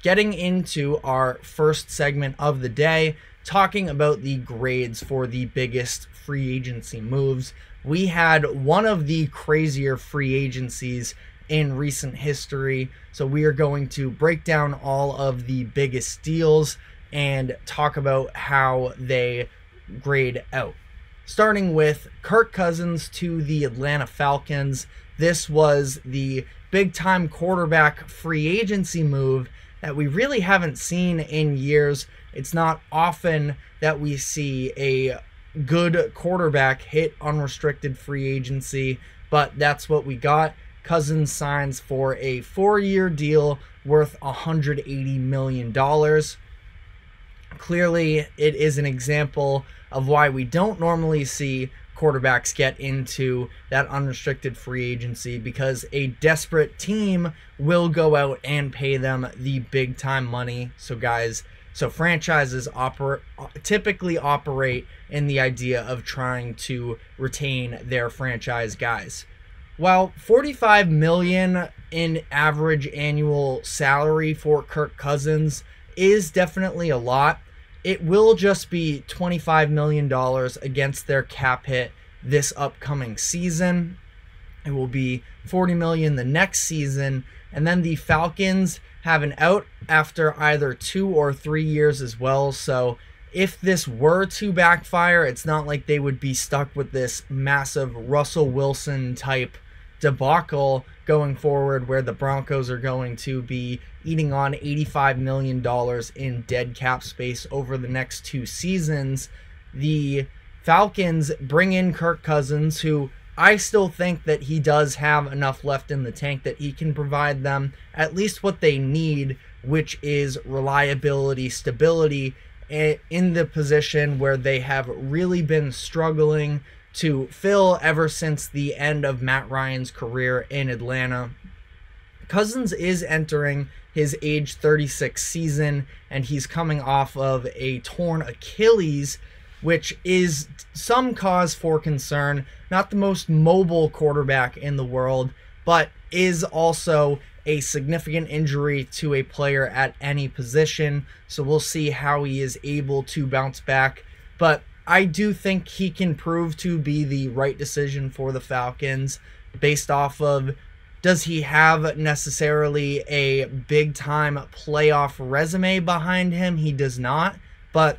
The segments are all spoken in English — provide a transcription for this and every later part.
getting into our first segment of the day, talking about the grades for the biggest free agency moves. We had one of the crazier free agencies in recent history, so we are going to break down all of the biggest deals and talk about how they grade out. Starting with Kirk Cousins to the Atlanta Falcons. This was the big-time quarterback free agency move that we really haven't seen in years. It's not often that we see a good quarterback hit unrestricted free agency, but that's what we got. Cousins signs for a 4-year deal worth $180 million. Clearly, it is an example of why we don't normally see quarterbacks get into that unrestricted free agency, because a desperate team will go out and pay them the big time money. So franchises typically operate in the idea of trying to retain their franchise guys. While $45 million in average annual salary for Kirk Cousins is definitely a lot, it will just be $25 million against their cap hit this upcoming season. It will be $40 million the next season, and then the Falcons have an out after either 2 or 3 years as well. So if this were to backfire, it's not like they would be stuck with this massive Russell Wilson type debacle going forward, where the Broncos are going to be eating on $85 million in dead cap space over the next 2 seasons. The Falcons bring in Kirk Cousins, who I still think that he does have enough left in the tank that he can provide them at least what they need, which is reliability, stability in the position where they have really been struggling to fill ever since the end of Matt Ryan's career in Atlanta. Cousins is entering his age 36 season, and he's coming off of a torn Achilles, which is some cause for concern. Not the most mobile quarterback in the world, but is also a significant injury to a player at any position. So we'll see how he is able to bounce back. But I do think he can prove to be the right decision for the Falcons based off of, does he have necessarily a big-time playoff resume behind him? He does not, but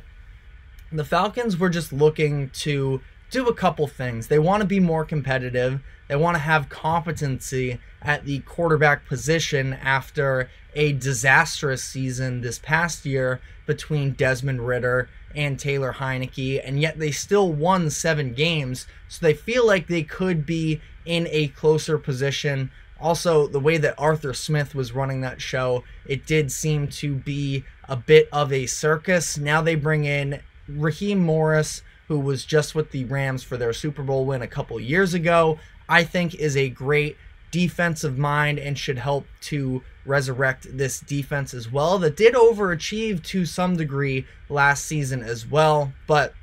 the Falcons were just looking to do a couple things. They want to be more competitive. They want to have competency at the quarterback position after a disastrous season this past year between Desmond Ridder and Taylor Heineke, and yet they still won 7 games, so they feel like they could be in a closer position. Also, the way that Arthur Smith was running that show, it did seem to be a bit of a circus. Now they bring in Raheem Morris, who was just with the Rams for their Super Bowl win a couple years ago. I think is a great defensive mind and should help to resurrect this defense as well, that did overachieve to some degree last season as well. But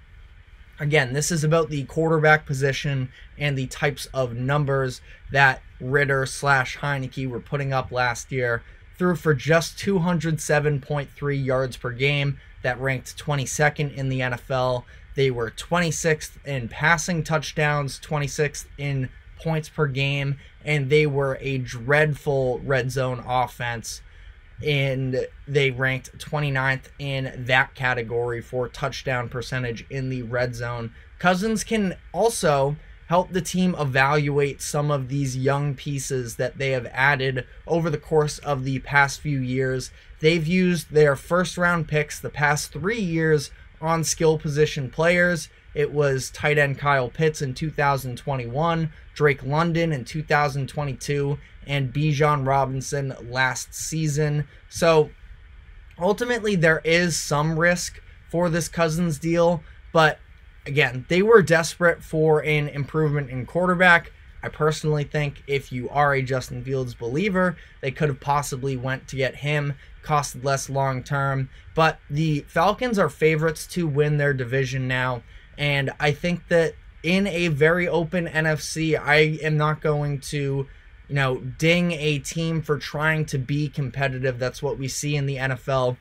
again, this is about the quarterback position and the types of numbers that Ridder / Heineke were putting up last year. Threw for just 207.3 yards per game. That ranked 22nd in the NFL. They were 26th in passing touchdowns, 26th in points per game, and they were a dreadful red zone offense, and they ranked 29th in that category for touchdown percentage in the red zone. Cousins can also help the team evaluate some of these young pieces that they have added over the course of the past few years. They've used their first-round picks the past 3 years on skill position players. It was tight end Kyle Pitts in 2021, Drake London in 2022, and Bijan Robinson last season. So ultimately there is some risk for this Cousins deal, but again, they were desperate for an improvement in quarterback. I personally think if you are a Justin Fields believer, they could have possibly went to get him, costed less long term. But the Falcons are favorites to win their division now, and I think that in a very open NFC, I am not going to ding a team for trying to be competitive. That's what we see in the NFL.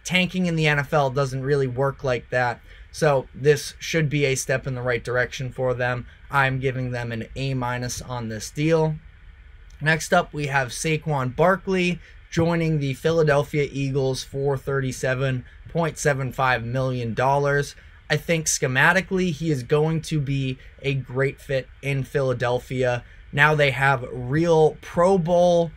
Tanking in the NFL doesn't really work like that. So this should be a step in the right direction for them. I'm giving them an A- on this deal. Next up, we have Saquon Barkley joining the Philadelphia Eagles for $37.75 million. I think schematically he is going to be a great fit in Philadelphia. Now they have real Pro Bowl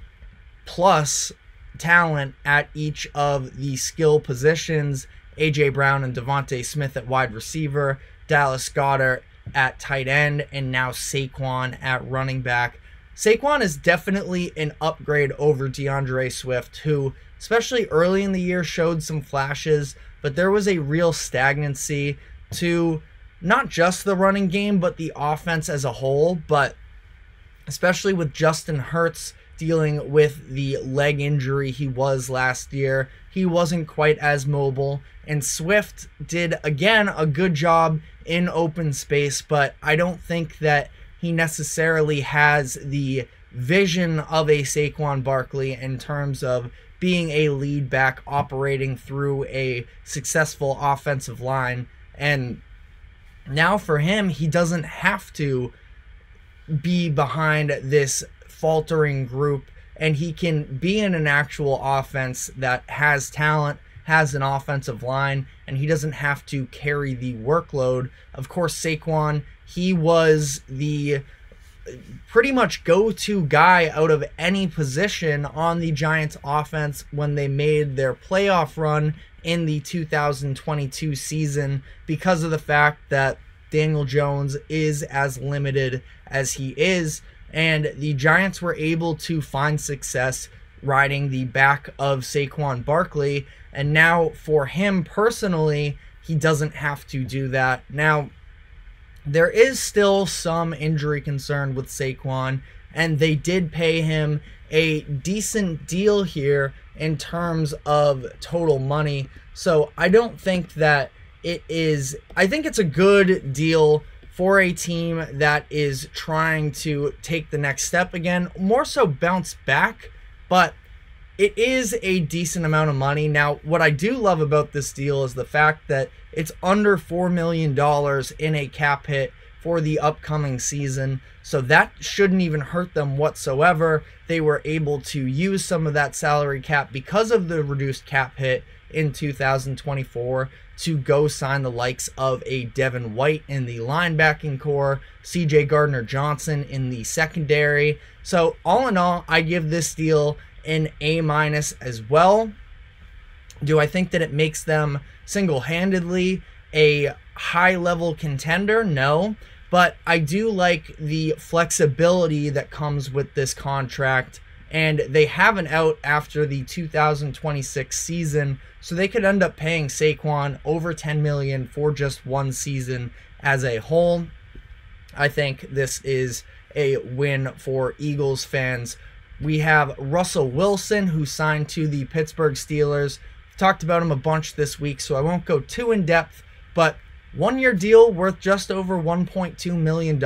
plus talent at each of the skill positions. A.J. Brown and Devontae Smith at wide receiver, Dallas Goedert at tight end, and now Saquon at running back. Saquon is definitely an upgrade over DeAndre Swift, who, especially early in the year, showed some flashes, but there was a real stagnancy to not just the running game, but the offense as a whole. But especially with Justin Hurts dealing with the leg injury he was last year, he wasn't quite as mobile. And Swift did, again, a good job in open space, but I don't think that he necessarily has the vision of a Saquon Barkley in terms of being a lead back operating through a successful offensive line. And now for him, he doesn't have to be behind this faltering group, and he can be in an actual offense that has talent, has an offensive line, and he doesn't have to carry the workload. Of course, Saquon, he was the pretty much go-to guy out of any position on the Giants offense when they made their playoff run in the 2022 season, because of the fact that Daniel Jones is as limited as he is, and the Giants were able to find success riding the back of Saquon Barkley, and now for him personally, he doesn't have to do that. Now, there is still some injury concern with Saquon, and they did pay him a decent deal here in terms of total money. So I don't think that it is, I think it's a good deal for a team that is trying to take the next step again, more so bounce back, but it is a decent amount of money. Now, what I do love about this deal is the fact that it's under $4 million in a cap hit for the upcoming season, so that shouldn't even hurt them whatsoever. They were able to use some of that salary cap because of the reduced cap hit in 2024 to go sign the likes of a Devin White in the linebacking core, CJ Gardner-Johnson in the secondary. So all in all, I give this deal an A- as well. Do I think that it makes them single-handedly a high-level contender? No, but I do like the flexibility that comes with this contract, and they have an out after the 2026 season, so they could end up paying Saquon over $10 million for just one season as a whole. I think this is a win for Eagles fans. We have Russell Wilson, who signed to the Pittsburgh Steelers. I've talked about him a bunch this week, so I won't go too in depth, but one-year deal worth just over $1.2 million.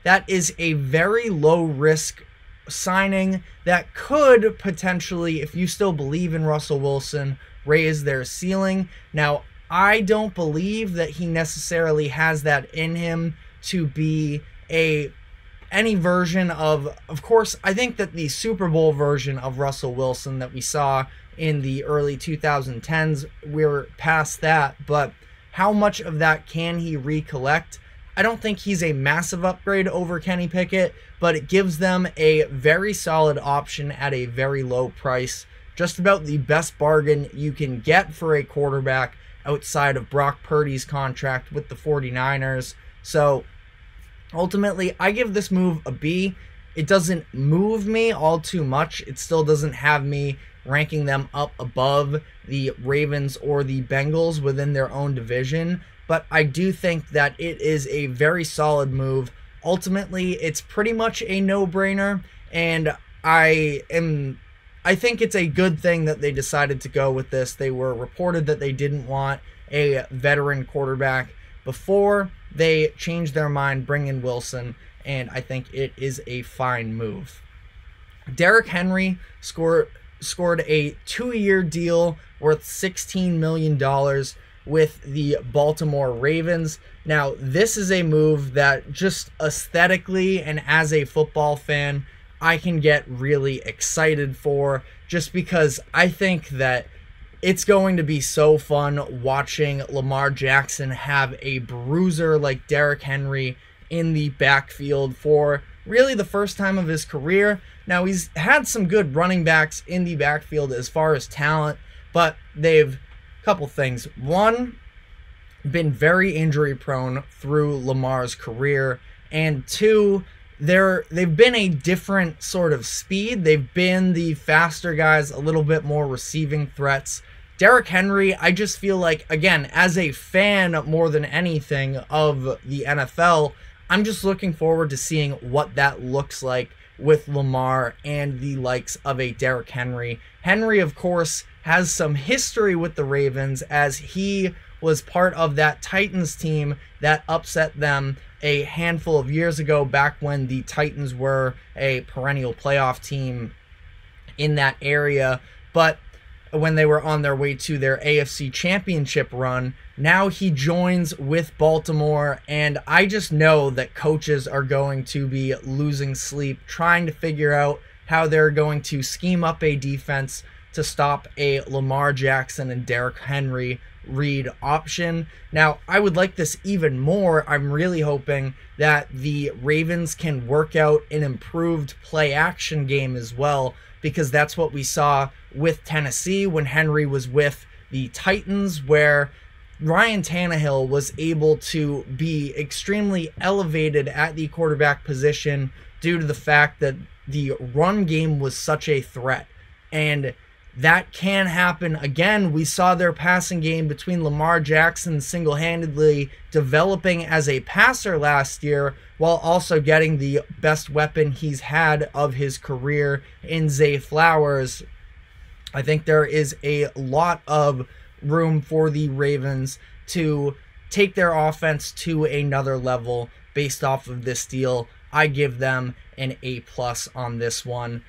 That is a very low-risk signing that could potentially, if you still believe in Russell Wilson, raise their ceiling. Now, I don't believe that he necessarily has that in him to be any version of course, I think that the Super Bowl version of Russell Wilson that we saw in the early 2010s, we're past that, but how much of that can he recollect? I don't think he's a massive upgrade over Kenny Pickett, but it gives them a very solid option at a very low price. Just about the best bargain you can get for a quarterback outside of Brock Purdy's contract with the 49ers. So ultimately, I give this move a B. It doesn't move me all too much. It still doesn't have me ranking them up above the Ravens or the Bengals within their own division, but I do think that it is a very solid move. Ultimately, it's pretty much a no-brainer, and I think it's a good thing that they decided to go with this. They were reported that they didn't want a veteran quarterback before they changed their mind, bring in Wilson, and I think it is a fine move. Derrick Henry scored a 2-year deal worth $16 million with the Baltimore Ravens. Now, this is a move that just aesthetically and as a football fan, I can get really excited for, just because I think that it's going to be so fun watching Lamar Jackson have a bruiser like Derrick Henry in the backfield for really the first time of his career. Now, he's had some good running backs in the backfield as far as talent, but they've, couple things. One, been very injury prone through Lamar's career, and two, they've been a different sort of speed. They've been the faster guys, a little bit more receiving threats. Derrick Henry, I just feel like, again, as a fan more than anything of the NFL, I'm just looking forward to seeing what that looks like with Lamar and the likes of a Derrick Henry. Henry, of course, has some history with the Ravens, as he was part of that Titans team that upset them a handful of years ago, back when the Titans were a perennial playoff team in that area. But when they were on their way to their AFC championship run, now he joins with Baltimore, and I just know that coaches are going to be losing sleep trying to figure out how they're going to scheme up a defense to stop a Lamar Jackson and Derrick Henry read option. Now, I would like this even more. I'm really hoping that the Ravens can work out an improved play action game as well, because that's what we saw with Tennessee when Henry was with the Titans, where Ryan Tannehill was able to be extremely elevated at the quarterback position due to the fact that the run game was such a threat. And that can happen again. We saw their passing game between Lamar Jackson single-handedly developing as a passer last year, while also getting the best weapon he's had of his career in Zay Flowers. I think there is a lot of room for the Ravens to take their offense to another level based off of this deal. I give them an A+ on this one.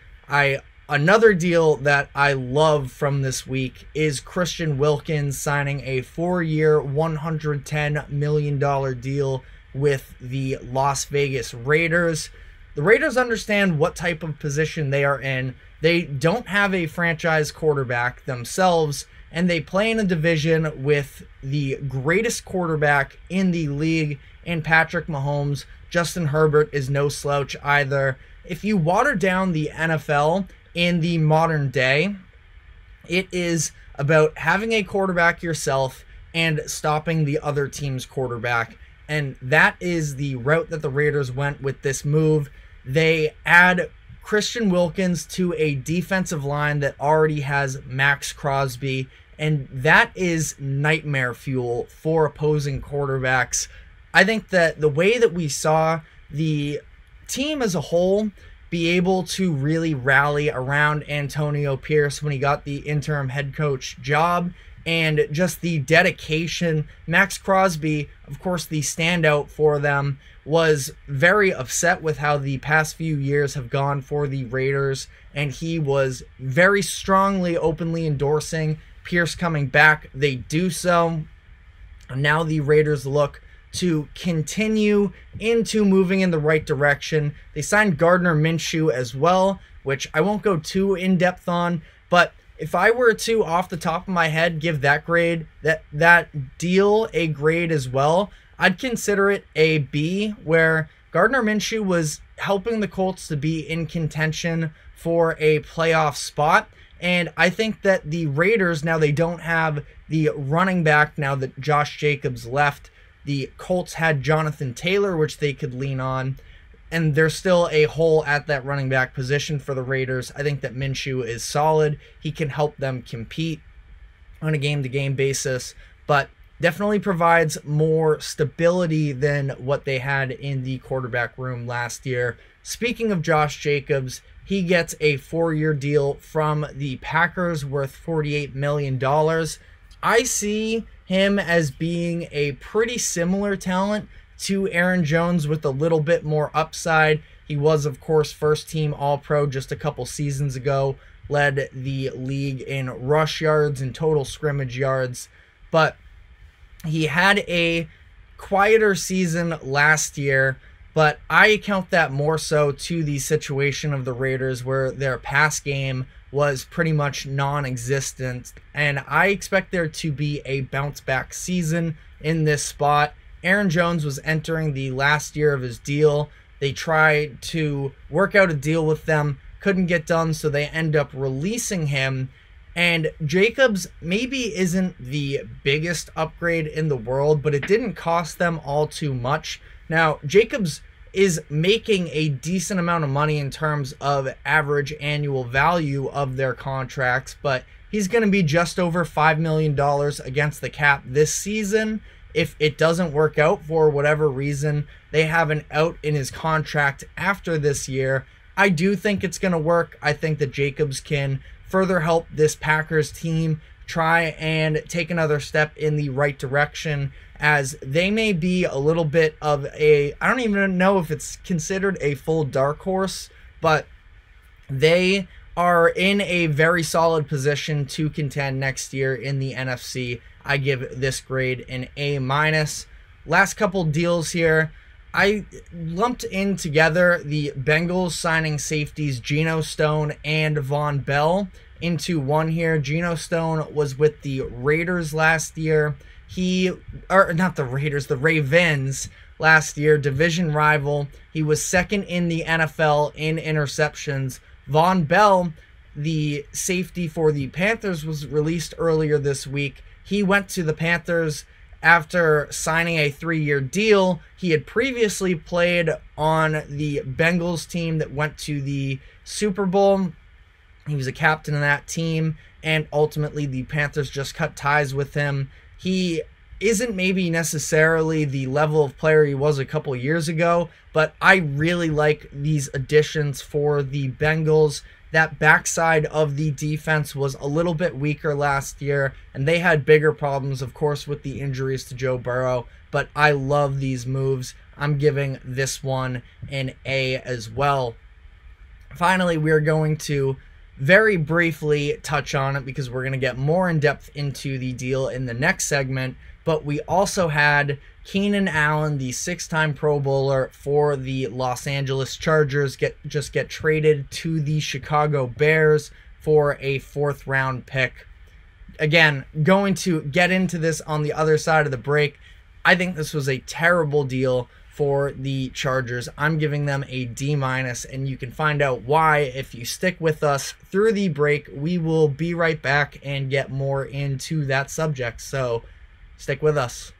Another deal that I love from this week is Christian Wilkins signing a 4-year, $110 million deal with the Las Vegas Raiders. The Raiders understand what type of position they are in. They don't have a franchise quarterback themselves, and they play in a division with the greatest quarterback in the league in Patrick Mahomes. Justin Herbert is no slouch either. If you water down the NFL in the modern day, it is about having a quarterback yourself and stopping the other team's quarterback. And that is the route that the Raiders went with this move. They add Christian Wilkins to a defensive line that already has Max Crosby, and that is nightmare fuel for opposing quarterbacks. I think that the way that we saw the team as a whole be able to really rally around Antonio Pierce when he got the interim head coach job, and just the dedication. Max Crosby, of course, the standout for them, was very upset with how the past few years have gone for the Raiders, and he was very strongly, openly endorsing Pierce coming back. They do so. Now the Raiders look to continue into moving in the right direction. They signed Gardner Minshew as well, which I won't go too in-depth on, but if I were to, off the top of my head, give that grade, that deal a grade as well, I'd consider it a B, where Gardner Minshew was helping the Colts to be in contention for a playoff spot. And I think that the Raiders, now they don't have the running back now that Josh Jacobs left. The Colts had Jonathan Taylor, which they could lean on, and there's still a hole at that running back position for the Raiders. I think that Minshew is solid. He can help them compete on a game-to-game basis, but definitely provides more stability than what they had in the quarterback room last year. Speaking of Josh Jacobs, he gets a 4-year deal from the Packers worth $48 million. I see him as being a pretty similar talent to Aaron Jones with a little bit more upside. He was, of course, first-team All-Pro just a couple seasons ago, led the league in rush yards and total scrimmage yards, but he had a quieter season last year, but I count that more so to the situation of the Raiders where their pass game was pretty much non-existent, and I expect there to be a bounce-back season in this spot. Aaron Jones was entering the last year of his deal. They tried to work out a deal with them, couldn't get done, so they end up releasing him. And Jacobs maybe isn't the biggest upgrade in the world, but it didn't cost them all too much. Now, Jacobs is making a decent amount of money in terms of average annual value of their contracts, but he's going to be just over $5 million against the cap this season. If it doesn't work out for whatever reason, they have an out in his contract after this year. I do think it's going to work. I think that Jacobs can further help this Packers team try and take another step in the right direction, as they may be a little bit of a, I don't even know if it's considered a full dark horse, but they are in a very solid position to contend next year in the NFC. I give this grade an A-. Last couple deals here, I lumped in together the Bengals signing safeties Geno Stone and Von Bell into one here. Geno Stone was with the Raiders last year. The Ravens last year, division rival. He was second in the NFL in interceptions. Von Bell, the safety for the Panthers, was released earlier this week. He went to the Panthers after signing a 3-year deal. He had previously played on the Bengals team that went to the Super Bowl. He was a captain of that team, and ultimately the Panthers just cut ties with him. He isn't maybe necessarily the level of player he was a couple years ago, but I really like these additions for the Bengals. That backside of the defense was a little bit weaker last year, and they had bigger problems, of course, with the injuries to Joe Burrow, but I love these moves. I'm giving this one an A as well. Finally, we're going to very briefly touch on it because we're going to get more in depth into the deal in the next segment, but we also had Keenan Allen, the 6-time Pro Bowler for the Los Angeles Chargers, get traded to the Chicago Bears for a 4th-round pick. Again, going to get into this on the other side of the break. I think this was a terrible deal for the Chargers. I'm giving them a D-, and you can find out why if you stick with us through the break. We will be right back and get more into that subject, so stick with us.